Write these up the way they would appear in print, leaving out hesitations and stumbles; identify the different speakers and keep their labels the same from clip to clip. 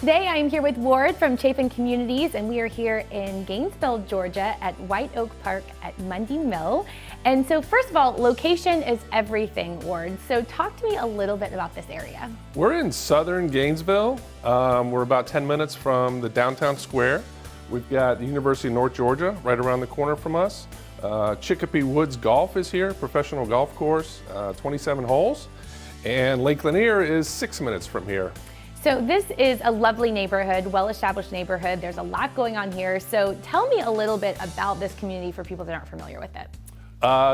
Speaker 1: Today I am here with Ward from Chafin Communities, and we are here in Gainesville, Georgia at White Oak Park at Mundy Mill. And so first of all, location is everything, Ward. So talk to me a little bit about this area.
Speaker 2: We're in southern Gainesville. We're about 10 minutes from the downtown square. We've got the University of North Georgia right around the corner from us. Chicopee Woods Golf is here, professional golf course, 27 holes. And Lake Lanier is 6 minutes from here.
Speaker 1: So this is a lovely neighborhood, well-established neighborhood. There's a lot going on here. So tell me a little bit about this community for people that aren't familiar with it.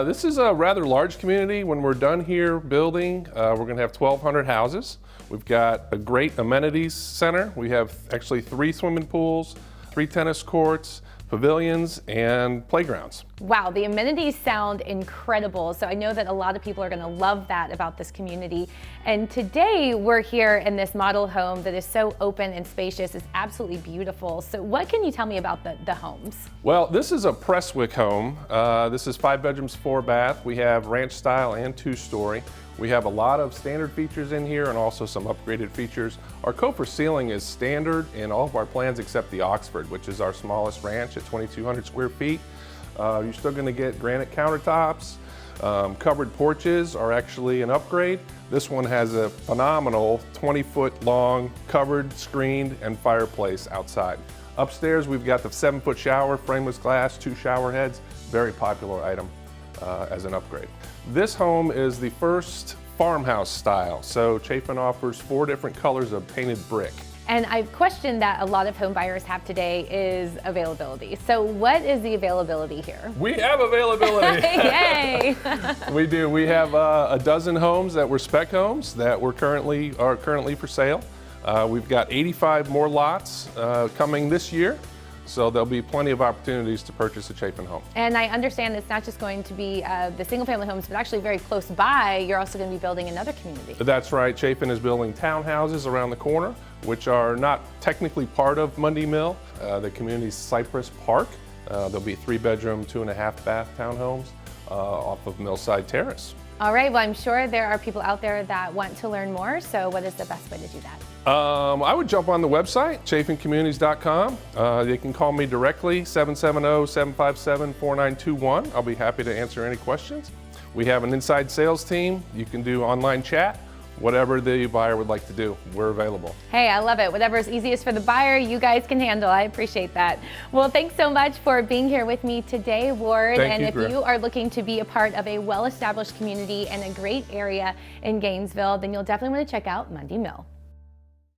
Speaker 2: This is a rather large community. When we're done here building, we're going to have 1,200 houses. We've got a great amenities center. We have actually 3 swimming pools, 3 tennis courts, pavilions, and playgrounds.
Speaker 1: Wow, the amenities sound incredible. So I know that a lot of people are going to love that about this community. And today we're here in this model home that is so open and spacious. It's absolutely beautiful. So what can you tell me about the homes?
Speaker 2: Well, this is a Presswick home. This is 5 bedrooms, 4 bath. We have ranch style and 2-story. We have a lot of standard features in here and also some upgraded features. Our copper ceiling is standard in all of our plans except the Oxford, which is our smallest ranch at 2,200 square feet. You're still going to get granite countertops. Covered porches are actually an upgrade. This one has a phenomenal 20-foot long covered, screened, and fireplace outside. Upstairs we've got the 7-foot shower, frameless glass, 2 shower heads, very popular item as an upgrade. This home is the first farmhouse style, so Chafin offers 4 different colors of painted brick.
Speaker 1: And a question that a lot of home buyers have today is availability. So what is the availability here?
Speaker 2: We have availability.
Speaker 1: Yay!
Speaker 2: We do. We have a dozen homes that were spec homes that are currently for sale. We've got 85 more lots coming this year. So there'll be plenty of opportunities to purchase a Chafin home.
Speaker 1: And I understand it's not just going to be the single family homes, but actually very close by, you're also going to be building another community.
Speaker 2: That's right. Chafin is building townhouses around the corner, which are not technically part of Mundy Mill. The community's Cypress Park. There'll be 3-bedroom, 2.5 bath townhomes off of Millside Terrace.
Speaker 1: All right, well, I'm sure there are people out there that want to learn more, so what is the best way to do that?
Speaker 2: I would jump on the website, chafincommunities.com. They can call me directly, 770-757-4921. I'll be happy to answer any questions. We have an inside sales team. You can do online chat. Whatever the buyer would like to do, we're available.
Speaker 1: Hey, I love it. Whatever is easiest for the buyer, you guys can handle. I appreciate that. Well, thanks so much for being here with me today, Ward.
Speaker 2: Thank you,
Speaker 1: if you are looking to be a part of a well-established community and a great area in Gainesville, then you'll definitely want to check out Mundy Mill.